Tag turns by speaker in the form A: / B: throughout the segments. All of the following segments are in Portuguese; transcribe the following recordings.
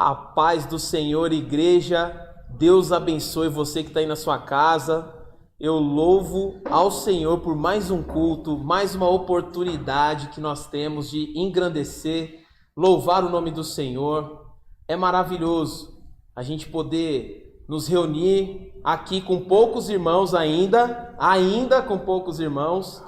A: A paz do Senhor, igreja. Deus abençoe você que está aí na sua casa. Eu louvo ao Senhor por mais um culto, mais uma oportunidade que nós temos de engrandecer, louvar o nome do Senhor. É maravilhoso a gente poder nos reunir aqui com poucos irmãos ainda com poucos irmãos,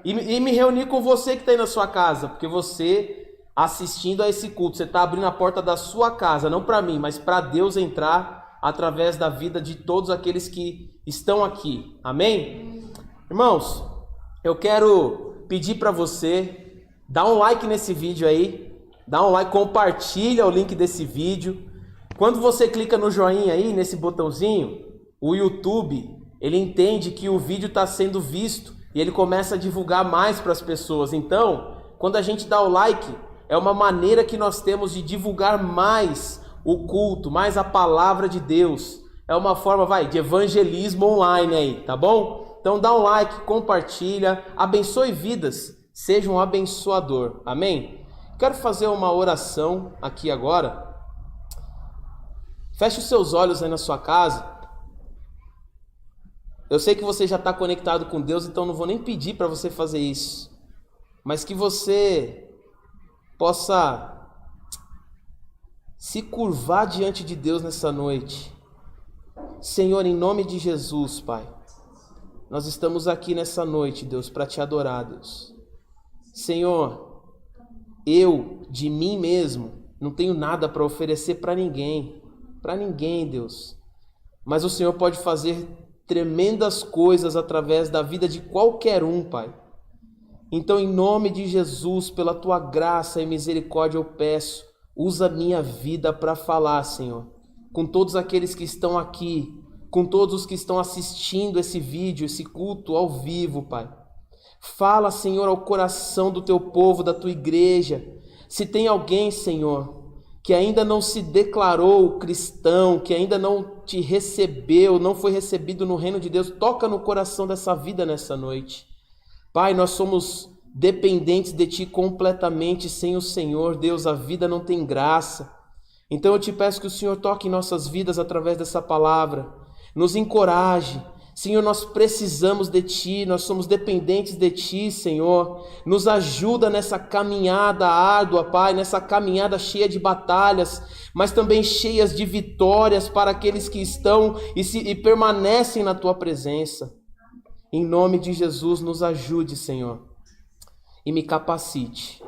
A: e me reunir com você que está aí na sua casa, porque você assistindo a esse culto, você está abrindo a porta da sua casa, não para mim, mas para Deus entrar através da vida de todos aqueles que estão aqui, amém? Irmãos, eu quero pedir para você, dar um like nesse vídeo aí, dá um like, compartilha o link desse vídeo. Quando você clica no joinha aí, nesse botãozinho, o YouTube, ele entende que o vídeo está sendo visto e ele começa a divulgar mais para as pessoas. Então, quando a gente dá o like, é uma maneira que nós temos de divulgar mais o culto, mais a palavra de Deus. É uma forma, de evangelismo online aí, tá bom? Então dá um like, compartilha, abençoe vidas, seja um abençoador, amém? Quero fazer uma oração aqui agora. Feche os seus olhos aí na sua casa. Eu sei que você já está conectado com Deus, então não vou nem pedir para você fazer isso. Mas que você possa se curvar diante de Deus nessa noite. Senhor, em nome de Jesus, Pai, nós estamos aqui nessa noite, Deus, para te adorar, Deus. Senhor, eu, de mim mesmo, não tenho nada para oferecer para ninguém, Deus. Mas o Senhor pode fazer tremendas coisas através da vida de qualquer um, Pai. Então, em nome de Jesus, pela tua graça e misericórdia, eu peço, usa minha vida para falar, Senhor, com todos aqueles que estão aqui, com todos os que estão assistindo esse vídeo, esse culto ao vivo, Pai. Fala, Senhor, ao coração do teu povo, da tua igreja. Se tem alguém, Senhor, que ainda não se declarou cristão, que ainda não te recebeu, não foi recebido no reino de Deus, toca no coração dessa vida nessa noite. Pai, nós somos dependentes de Ti completamente. Sem o Senhor, Deus, a vida não tem graça. Então eu te peço que o Senhor toque em nossas vidas através dessa palavra, nos encoraje. Senhor, nós precisamos de Ti, nós somos dependentes de Ti, Senhor. Nos ajuda nessa caminhada árdua, Pai, nessa caminhada cheia de batalhas, mas também cheias de vitórias para aqueles que estão e permanecem na Tua presença. Em nome de Jesus, nos ajude, Senhor, e me capacite,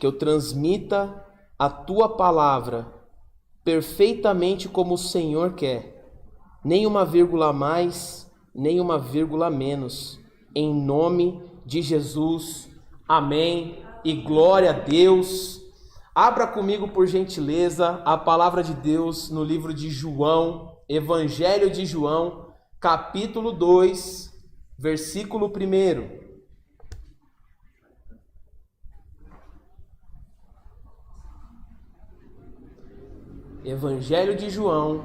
A: que eu transmita a Tua palavra perfeitamente como o Senhor quer, nem uma vírgula a mais, nem uma vírgula a menos, em nome de Jesus, amém, e glória a Deus. Abra comigo, por gentileza, a palavra de Deus no livro de João, Evangelho de João, capítulo 2, versículo 1. Evangelho de João,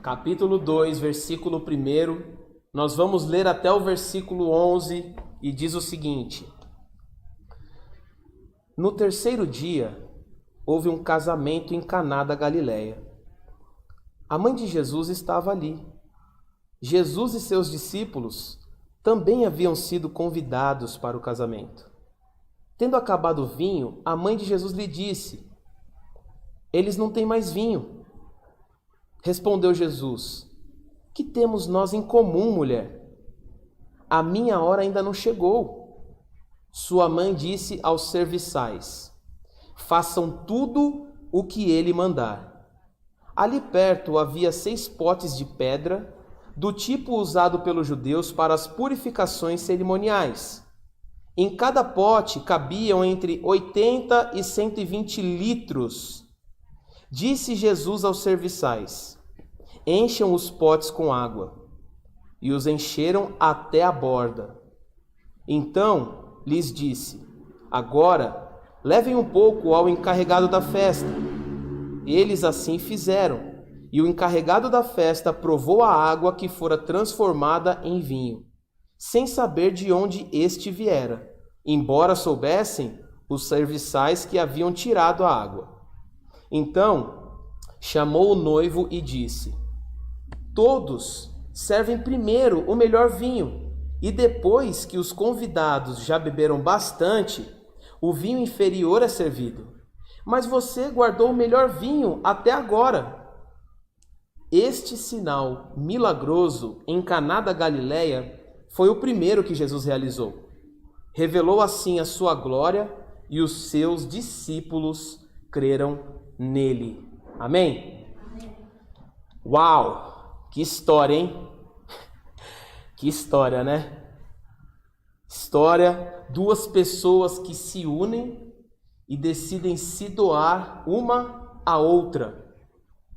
A: capítulo 2, versículo 1. Nós vamos ler até o versículo 11 e diz o seguinte: No terceiro dia, houve um casamento em Caná da Galileia. A mãe de Jesus estava ali. Jesus e seus discípulos também haviam sido convidados para o casamento. Tendo acabado o vinho, a mãe de Jesus lhe disse: Eles não têm mais vinho. Respondeu Jesus: Que temos nós em comum, mulher? A minha hora ainda não chegou. Sua mãe disse aos serviçais: Façam tudo o que ele mandar. Ali perto havia 6 potes de pedra, do tipo usado pelos judeus para as purificações cerimoniais. Em cada pote cabiam entre 80 e 120 litros. Disse Jesus aos serviçais: Encham os potes com água. E os encheram até a borda. Então lhes disse: Agora levem um pouco ao encarregado da festa. Eles assim fizeram. E o encarregado da festa provou a água que fora transformada em vinho, sem saber de onde este viera, embora soubessem os serviçais que haviam tirado a água. Então chamou o noivo e disse: todos servem primeiro o melhor vinho, e depois que os convidados já beberam bastante, o vinho inferior é servido. Mas você guardou o melhor vinho até agora. Este sinal milagroso em Caná da Galileia foi o primeiro que Jesus realizou. Revelou assim a sua glória e os seus discípulos creram nele. Amém? Uau! Que história, hein? Que história, né? História, duas pessoas que se unem e decidem se doar uma à outra.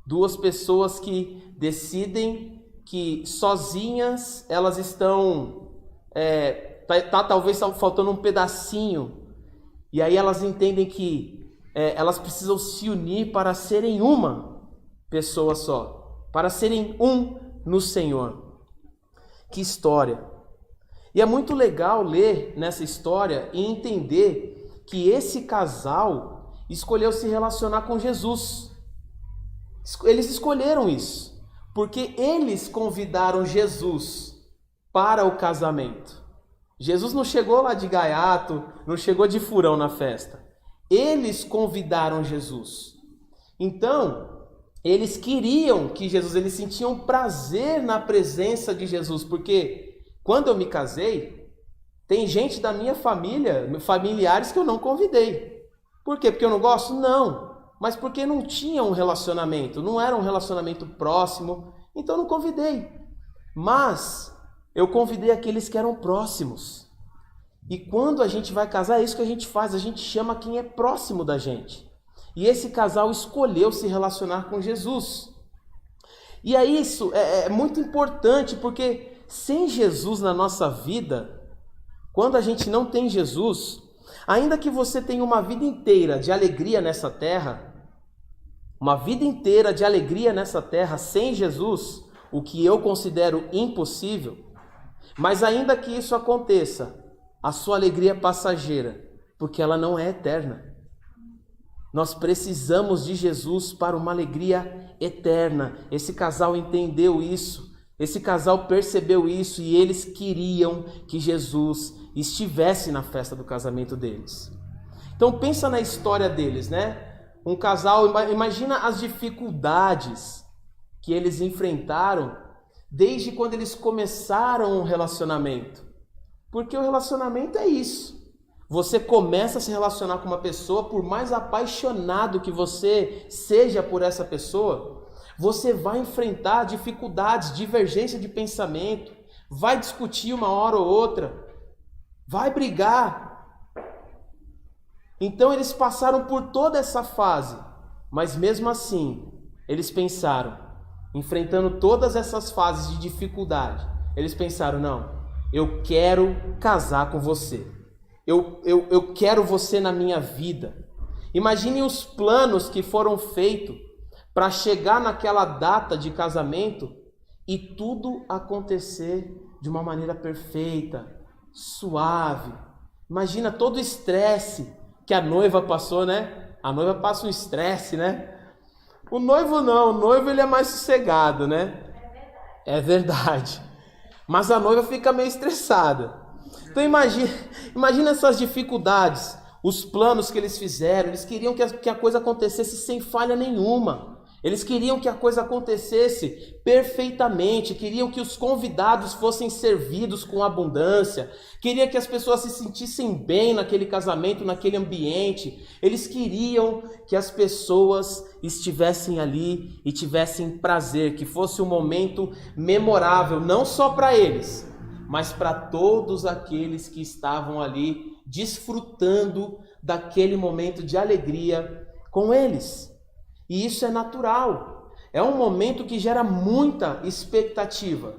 A: Duas pessoas que decidem que sozinhas elas estão... talvez faltando um pedacinho. E aí elas entendem que elas precisam se unir para serem uma pessoa só. Para serem um no Senhor. Que história! E é muito legal ler nessa história e entender que esse casal escolheu se relacionar com Jesus. Eles escolheram isso, porque eles convidaram Jesus para o casamento. Jesus não chegou lá de gaiato, não chegou de furão na festa. Eles convidaram Jesus. Então, eles queriam que Jesus, eles sentiam prazer na presença de Jesus, porque quando eu me casei, tem gente da minha família, familiares que eu não convidei. Por quê? Porque eu não gosto? Não. Mas porque não tinha um relacionamento, não era um relacionamento próximo, então eu não convidei. Mas eu convidei aqueles que eram próximos. E quando a gente vai casar, é isso que a gente faz, a gente chama quem é próximo da gente. E esse casal escolheu se relacionar com Jesus. E aí isso é muito importante, porque sem Jesus na nossa vida, quando a gente não tem Jesus, ainda que você tenha uma vida inteira de alegria nessa terra, uma vida inteira de alegria nessa terra sem Jesus, o que eu considero impossível, mas ainda que isso aconteça, a sua alegria é passageira, porque ela não é eterna. Nós precisamos de Jesus para uma alegria eterna. Esse casal entendeu isso, esse casal percebeu isso e eles queriam que Jesus estivesse na festa do casamento deles. Então pensa na história deles, né? Um casal, imagina as dificuldades que eles enfrentaram desde quando eles começaram um relacionamento. Porque o relacionamento é isso. Você começa a se relacionar com uma pessoa, por mais apaixonado que você seja por essa pessoa, você vai enfrentar dificuldades, divergência de pensamento, vai discutir uma hora ou outra, vai brigar. Então eles passaram por toda essa fase, mas mesmo assim, eles pensaram, enfrentando todas essas fases de dificuldade, eles pensaram, não, eu quero casar com você, eu quero você na minha vida. Imagine os planos que foram feitos para chegar naquela data de casamento e tudo acontecer de uma maneira perfeita, suave. Imagina todo o estresse que a noiva passou, né? A noiva passa um estresse, né? O noivo não, o noivo ele é mais sossegado, né? É verdade. Mas a noiva fica meio estressada. Então imagina essas dificuldades, os planos que eles fizeram. Eles queriam que a coisa acontecesse sem falha nenhuma. Eles queriam que a coisa acontecesse perfeitamente, queriam que os convidados fossem servidos com abundância, queriam que as pessoas se sentissem bem naquele casamento, naquele ambiente. Eles queriam que as pessoas estivessem ali e tivessem prazer, que fosse um momento memorável, não só para eles, mas para todos aqueles que estavam ali desfrutando daquele momento de alegria com eles. E isso é natural, é um momento que gera muita expectativa.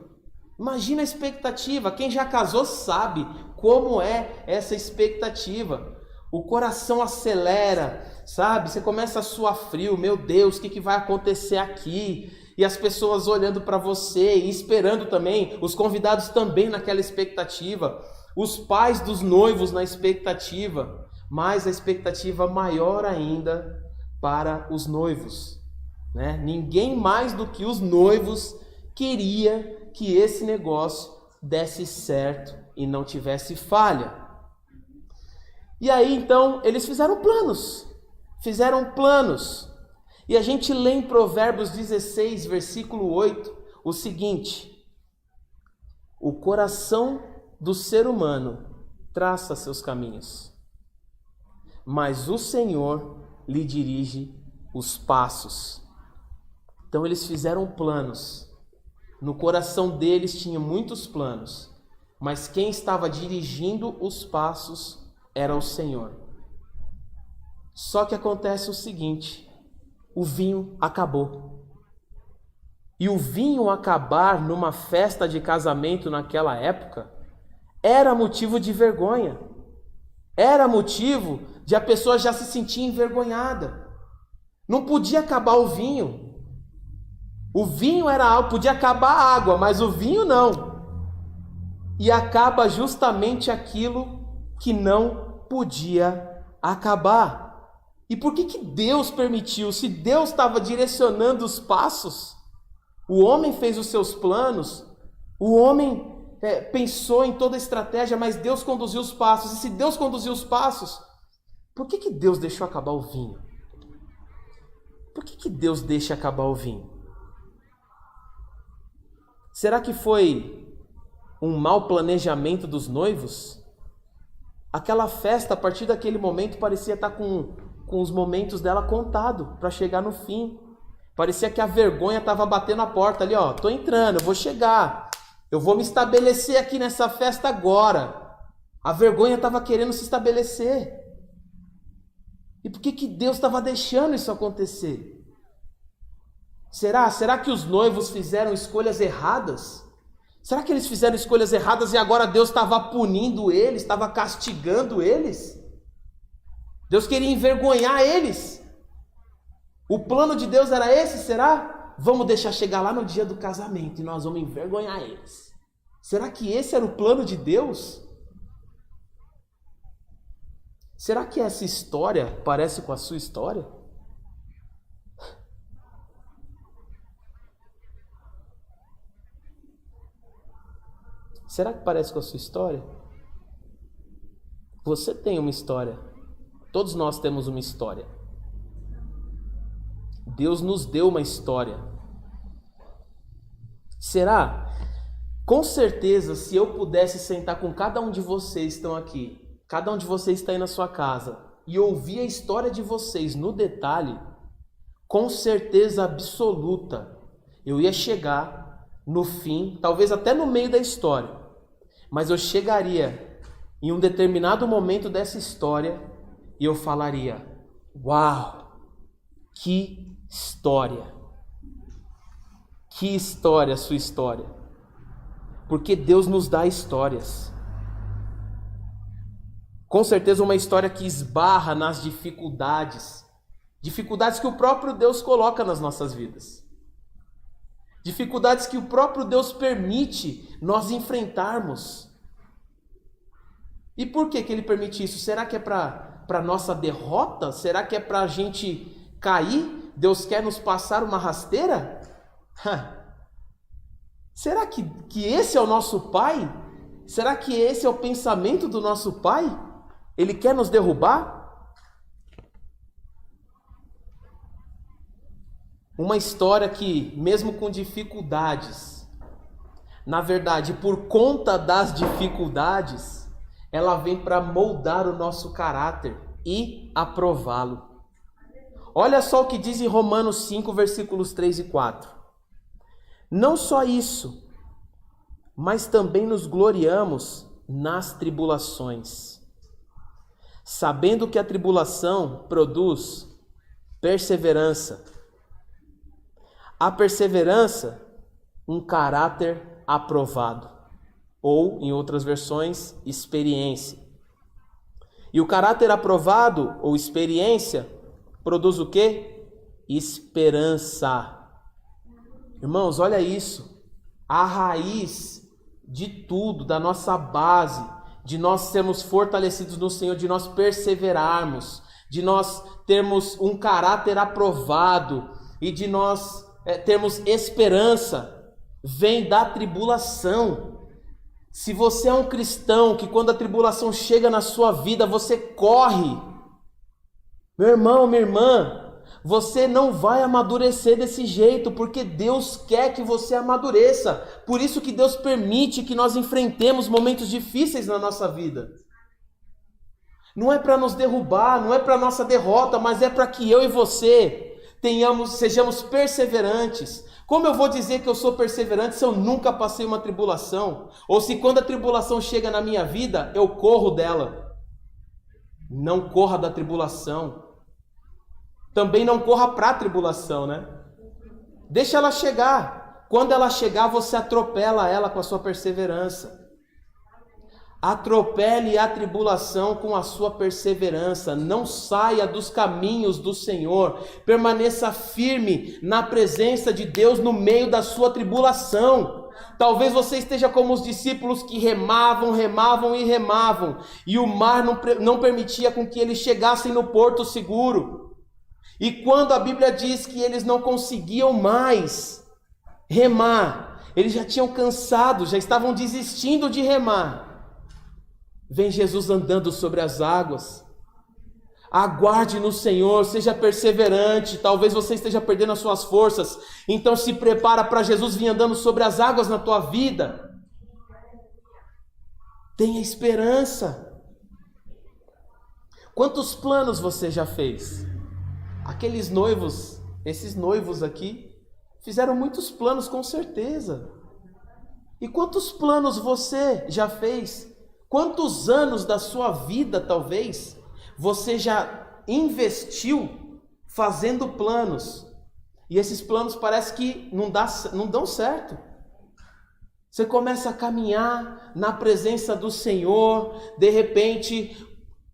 A: Imagina a expectativa, quem já casou sabe como é essa expectativa. O coração acelera, sabe? Você começa a suar frio, meu Deus, o que vai acontecer aqui? E as pessoas olhando para você e esperando também, os convidados também naquela expectativa, os pais dos noivos na expectativa, mas a expectativa maior ainda para os noivos. né? Ninguém mais do que os noivos queria que esse negócio desse certo e não tivesse falha. E aí então eles fizeram planos. E a gente lê em Provérbios 16, versículo 8, o seguinte: o coração do ser humano traça seus caminhos, mas o Senhor lhe dirige os passos. Então eles fizeram planos. No coração deles tinha muitos planos, mas quem estava dirigindo os passos era o Senhor. Só que acontece o seguinte: o vinho acabou. E o vinho acabar numa festa de casamento naquela época era motivo de vergonha. Era motivo de a pessoa já se sentir envergonhada. Não podia acabar o vinho. O vinho era algo, podia acabar a água, mas o vinho não. E acaba justamente aquilo que não podia acabar. E por que Deus permitiu? Se Deus estava direcionando os passos, o homem fez os seus planos, o homem pensou em toda a estratégia, mas Deus conduziu os passos. E se Deus conduziu os passos, por que Deus deixou acabar o vinho? Por que Deus deixa acabar o vinho? Será que foi um mau planejamento dos noivos? Aquela festa, a partir daquele momento, parecia estar com os momentos dela contado para chegar no fim. Parecia que a vergonha estava batendo a porta ali, ó, tô entrando, eu vou chegar, eu vou me estabelecer aqui nessa festa agora. A vergonha estava querendo se estabelecer. E por que Deus estava deixando isso acontecer? Será que os noivos fizeram escolhas erradas? Será que eles fizeram escolhas erradas e agora Deus estava punindo eles, estava castigando eles? Deus queria envergonhar eles? O plano de Deus era esse, será? Vamos deixar chegar lá no dia do casamento e nós vamos envergonhar eles. Será que esse era o plano de Deus? Será que essa história parece com a sua história? Será que parece com a sua história? Você tem uma história. Todos nós temos uma história. Deus nos deu uma história. Será? Com certeza, se eu pudesse sentar com cada um de vocês que estão aqui, cada um de vocês está aí na sua casa, e ouvir a história de vocês no detalhe, com certeza absoluta, eu ia chegar no fim, talvez até no meio da história, mas eu chegaria em um determinado momento dessa história e eu falaria: uau, que história! Que história a sua história! Porque Deus nos dá histórias. Com certeza uma história que esbarra nas dificuldades. Dificuldades que o próprio Deus coloca nas nossas vidas. Dificuldades que o próprio Deus permite nós enfrentarmos. E por que Ele permite isso? Será que é para nossa derrota? Será que é para a gente cair? Deus quer nos passar uma rasteira? Será que esse é o nosso Pai? Será que esse é o pensamento do nosso Pai? Ele quer nos derrubar? Uma história que, mesmo com dificuldades, na verdade, por conta das dificuldades, ela vem para moldar o nosso caráter e aprová-lo. Olha só o que diz em Romanos 5, versículos 3 e 4. Não só isso, mas também nos gloriamos nas tribulações, sabendo que a tribulação produz perseverança. A perseverança, um caráter aprovado, ou, em outras versões, experiência. E o caráter aprovado, ou experiência, produz o quê? Esperança. Irmãos, olha isso. A raiz de tudo, da nossa base, de nós sermos fortalecidos no Senhor, de nós perseverarmos, de nós termos um caráter aprovado, e de nós termos esperança vem da tribulação. Se você é um cristão que quando a tribulação chega na sua vida, você corre, meu irmão, minha irmã, você não vai amadurecer desse jeito, porque Deus quer que você amadureça. Por isso que Deus permite que nós enfrentemos momentos difíceis na nossa vida. Não é para nos derrubar, não é para nossa derrota, mas é para que eu e você sejamos perseverantes. Como eu vou dizer que eu sou perseverante se eu nunca passei uma tribulação? Ou se quando a tribulação chega na minha vida, eu corro dela? Não corra da tribulação. Também não corra para a tribulação, né? Deixa ela chegar. Quando ela chegar, você atropela ela com a sua perseverança. Atropele a tribulação com a sua perseverança. Não saia dos caminhos do Senhor. Permaneça firme na presença de Deus no meio da sua tribulação. Talvez você esteja como os discípulos que remavam e o mar não permitia com que eles chegassem no porto seguro. E quando a Bíblia diz que eles não conseguiam mais remar, eles já tinham cansado, já estavam desistindo de remar, vem Jesus andando sobre as águas. Aguarde no Senhor, seja perseverante. Talvez você esteja perdendo as suas forças, então se prepara para Jesus vir andando sobre as águas na tua vida. Tenha esperança. Quantos planos você já fez? Aqueles noivos, esses noivos aqui, fizeram muitos planos com certeza. E quantos planos você já fez? Quantos anos da sua vida, talvez, você já investiu fazendo planos? E esses planos parece que não dão certo. Você começa a caminhar na presença do Senhor, de repente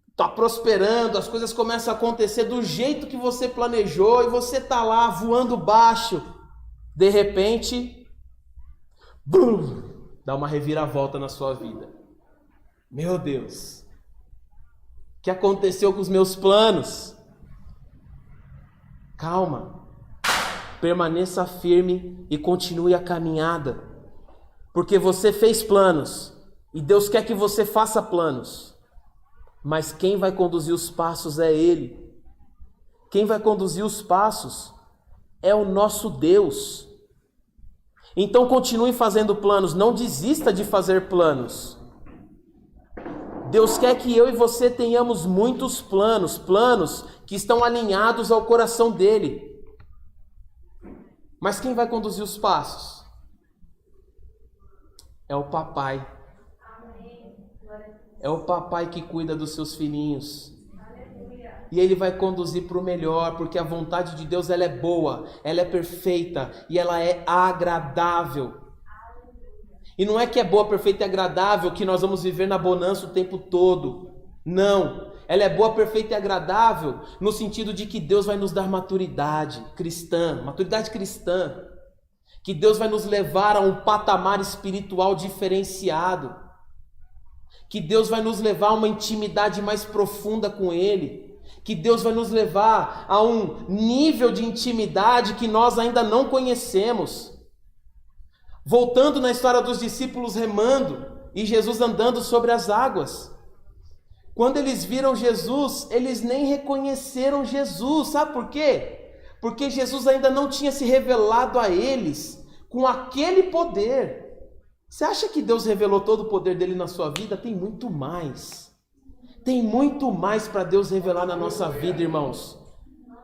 A: está prosperando, as coisas começam a acontecer do jeito que você planejou e você está lá voando baixo. De repente, brum, dá uma reviravolta na sua vida. Meu Deus, o que aconteceu com os meus planos? Calma, permaneça firme e continue a caminhada, porque você fez planos e Deus quer que você faça planos. Mas quem vai conduzir os passos é Ele. Quem vai conduzir os passos é o nosso Deus. Então continue fazendo planos, não desista de fazer planos. Deus quer que eu e você tenhamos muitos planos, planos que estão alinhados ao coração dEle. Mas quem vai conduzir os passos? É o papai. É o papai que cuida dos seus filhinhos. E ele vai conduzir para o melhor, porque a vontade de Deus ela é boa, ela é perfeita e ela é agradável. E não é que é boa, perfeita e agradável que nós vamos viver na bonança o tempo todo. Não, ela é boa, perfeita e agradável no sentido de que Deus vai nos dar maturidade cristã, que Deus vai nos levar a um patamar espiritual diferenciado, que Deus vai nos levar a uma intimidade mais profunda com Ele, que Deus vai nos levar a um nível de intimidade que nós ainda não conhecemos. Voltando na história dos discípulos remando e Jesus andando sobre as águas. Quando eles viram Jesus, eles nem reconheceram Jesus. Sabe por quê? Porque Jesus ainda não tinha se revelado a eles com aquele poder. Você acha que Deus revelou todo o poder dele na sua vida? Tem muito mais. Tem muito mais para Deus revelar na nossa vida, irmãos.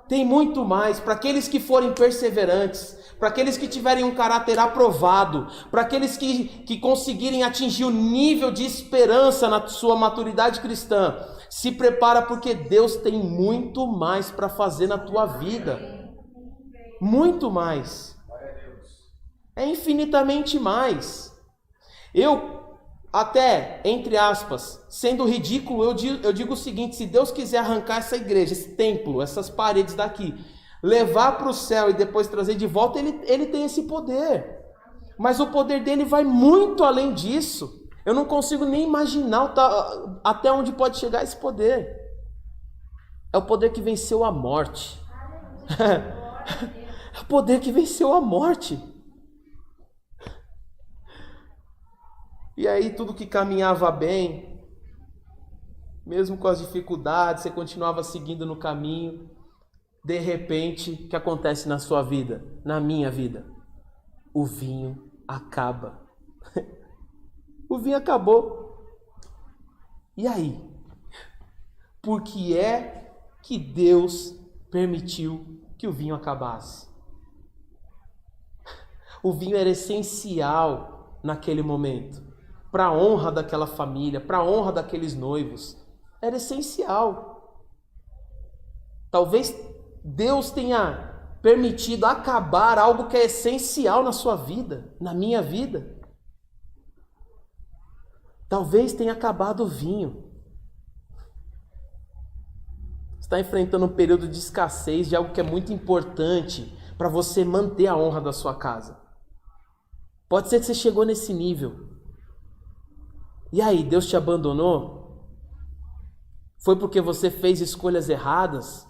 A: Tem muito mais para aqueles que forem perseverantes, para aqueles que tiverem um caráter aprovado, para aqueles que conseguirem atingir o nível de esperança na sua maturidade cristã. Se prepara, porque Deus tem muito mais para fazer na tua vida. Muito mais. É infinitamente mais. Eu, até, entre aspas, sendo ridículo, eu digo o seguinte: se Deus quiser arrancar essa igreja, esse templo, essas paredes daqui, levar para o céu e depois trazer de volta, ele tem esse poder. Mas o poder dele vai muito além disso. Eu não consigo nem imaginar até onde pode chegar esse poder. É o poder que venceu a morte. É o poder que venceu a morte. E aí tudo que caminhava bem, mesmo com as dificuldades, você continuava seguindo no caminho. De repente, o que acontece na sua vida, na minha vida? O vinho acaba. O vinho acabou. E aí? Por que é que Deus permitiu que o vinho acabasse? O vinho era essencial naquele momento, para a honra daquela família, para a honra daqueles noivos. Era essencial. Talvez Deus tenha permitido acabar algo que é essencial na sua vida, na minha vida. Talvez tenha acabado o vinho. Você está enfrentando um período de escassez de algo que é muito importante para você manter a honra da sua casa. Pode ser que você chegou nesse nível. E aí, Deus te abandonou? Foi porque você fez escolhas erradas?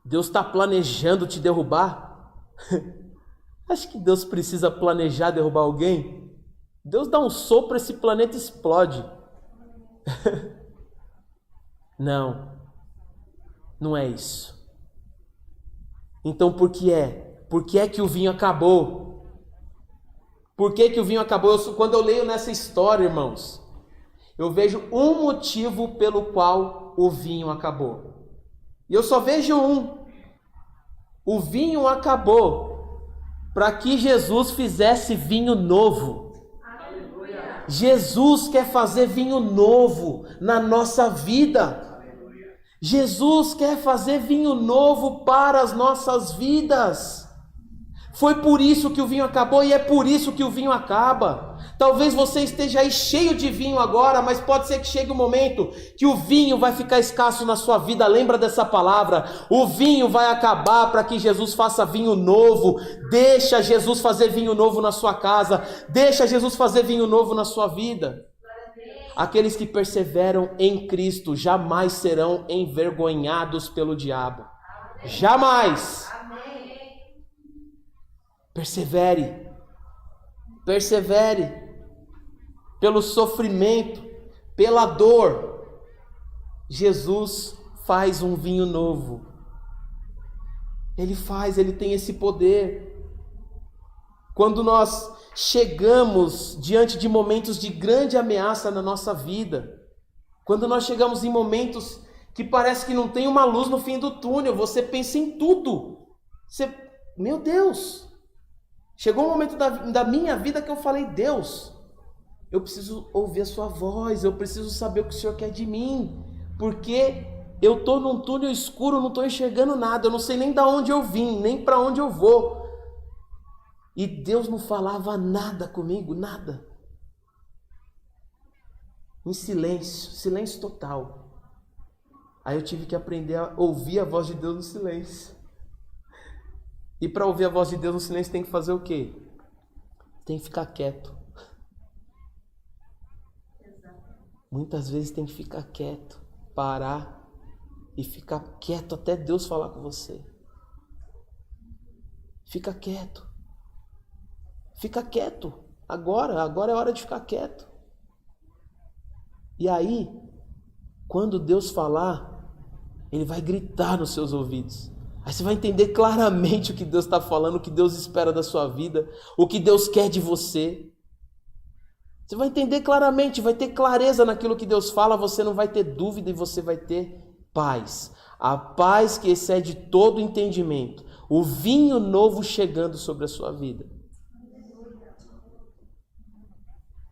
A: Deus está planejando te derrubar? Acho que Deus precisa planejar derrubar alguém? Deus dá um sopro, esse planeta explode. Não, não é isso. Então por que é? Por que é que o vinho acabou? Por que que o vinho acabou? Quando eu leio nessa história, irmãos, eu vejo um motivo pelo qual o vinho acabou. E eu só vejo um. O vinho acabou para que Jesus fizesse vinho novo. Aleluia. Jesus quer fazer vinho novo na nossa vida. Aleluia. Jesus quer fazer vinho novo para as nossas vidas. Foi por isso que o vinho acabou e é por isso que o vinho acaba. Talvez você esteja aí cheio de vinho agora, mas pode ser que chegue um momento que o vinho vai ficar escasso na sua vida. Lembra dessa palavra? O vinho vai acabar para que Jesus faça vinho novo. Deixa Jesus fazer vinho novo na sua casa. Deixa Jesus fazer vinho novo na sua vida. Aqueles que perseveram em Cristo jamais serão envergonhados pelo diabo. Jamais. Persevere. Persevere. Pelo sofrimento, pela dor, Jesus faz um vinho novo. Ele faz, ele tem esse poder. Quando nós chegamos diante de momentos de grande ameaça na nossa vida, quando nós chegamos em momentos que parece que não tem uma luz no fim do túnel, você pensa em tudo. Meu Deus, chegou um momento da minha vida que eu falei, Deus, eu preciso ouvir a sua voz, eu preciso saber o que o Senhor quer de mim, porque eu estou num túnel escuro, não estou enxergando nada, eu não sei nem de onde eu vim, nem para onde eu vou. E Deus não falava nada comigo, nada. Em silêncio, silêncio total. Aí eu tive que aprender a ouvir a voz de Deus no silêncio. E para ouvir a voz de Deus no silêncio tem que fazer o quê? Tem que ficar quieto. Muitas vezes tem que ficar quieto, parar e ficar quieto até Deus falar com você. Fica quieto. Fica quieto. Agora é hora de ficar quieto. E aí, quando Deus falar, Ele vai gritar nos seus ouvidos. Aí você vai entender claramente o que Deus está falando, o que Deus espera da sua vida, o que Deus quer de você. Você vai entender claramente, vai ter clareza naquilo que Deus fala, você não vai ter dúvida e você vai ter paz. A paz que excede todo entendimento. O vinho novo chegando sobre a sua vida.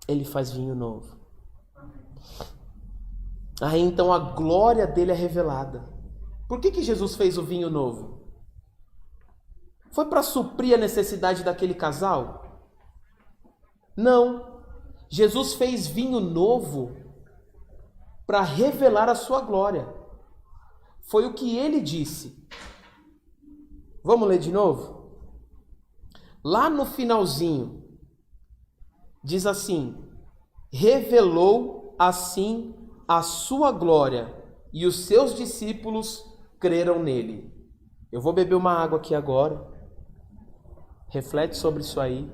A: Ele faz vinho novo. Aí então a glória dele é revelada. Por que Jesus fez o vinho novo? Foi para suprir a necessidade daquele casal? Não. Jesus fez vinho novo para revelar a sua glória. Foi o que ele disse. Vamos ler de novo? Lá no finalzinho, diz assim: revelou assim a sua glória, e os seus discípulos creram nele. Eu vou beber uma água aqui agora. Reflete sobre isso aí.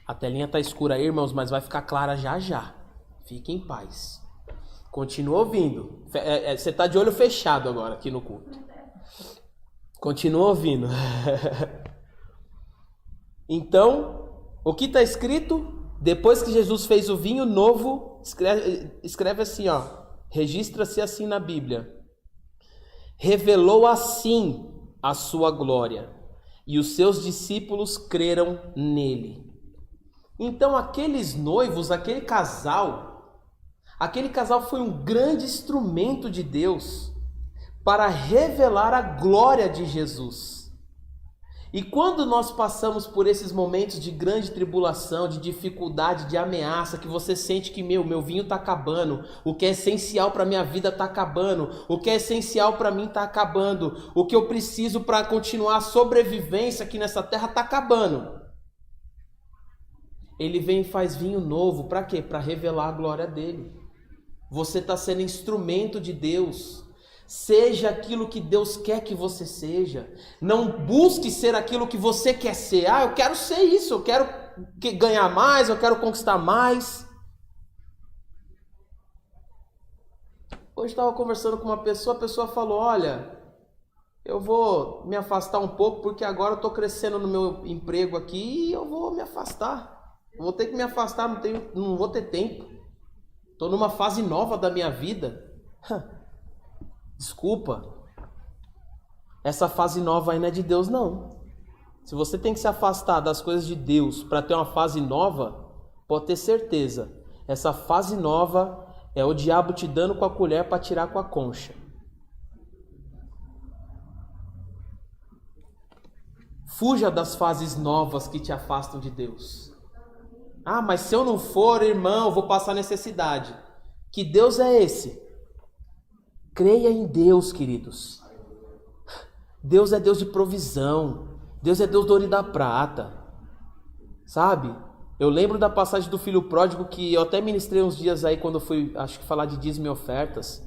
A: A telinha tá escura aí, irmãos, mas vai ficar clara já já. Fique em paz. Continua ouvindo. Você tá de olho fechado agora aqui no culto. Continua ouvindo. Então, o que está escrito? Depois que Jesus fez o vinho novo, escreve assim, ó. Registra-se assim na Bíblia. Revelou assim a sua glória, e os seus discípulos creram nele. Então aqueles noivos, aquele casal foi um grande instrumento de Deus para revelar a glória de Jesus. E quando nós passamos por esses momentos de grande tribulação, de dificuldade, de ameaça, que você sente que meu vinho está acabando, o que é essencial para a minha vida está acabando, o que é essencial para mim está acabando, o que eu preciso para continuar a sobrevivência aqui nessa terra está acabando. Ele vem e faz vinho novo, para quê? Para revelar a glória dele. Você está sendo instrumento de Deus. Seja aquilo que Deus quer que você seja. Não busque ser aquilo que você quer ser. Eu quero ser isso, eu quero ganhar mais, eu quero conquistar mais. Hoje estava conversando com uma pessoa, a pessoa falou, olha, eu vou me afastar um pouco porque agora eu estou crescendo no meu emprego aqui e eu vou me afastar. Vou ter que me afastar, não vou ter tempo. Estou numa fase nova da minha vida. Desculpa. Essa fase nova aí não é de Deus, não. Se você tem que se afastar das coisas de Deus para ter uma fase nova, pode ter certeza. Essa fase nova é o diabo te dando com a colher para tirar com a concha. Fuja das fases novas que te afastam de Deus. Mas se eu não for, irmão, eu vou passar necessidade. Que Deus é esse? Creia em Deus, queridos. Deus é Deus de provisão. Deus é Deus do ouro e da prata. Sabe? Eu lembro da passagem do filho pródigo que eu até ministrei uns dias aí quando eu fui, acho que falar de dízimo e ofertas.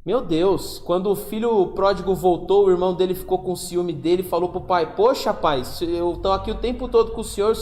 A: Meu Deus, quando o filho pródigo voltou, o irmão dele ficou com ciúme dele e falou pro pai, poxa pai, eu estou aqui o tempo todo com o senhor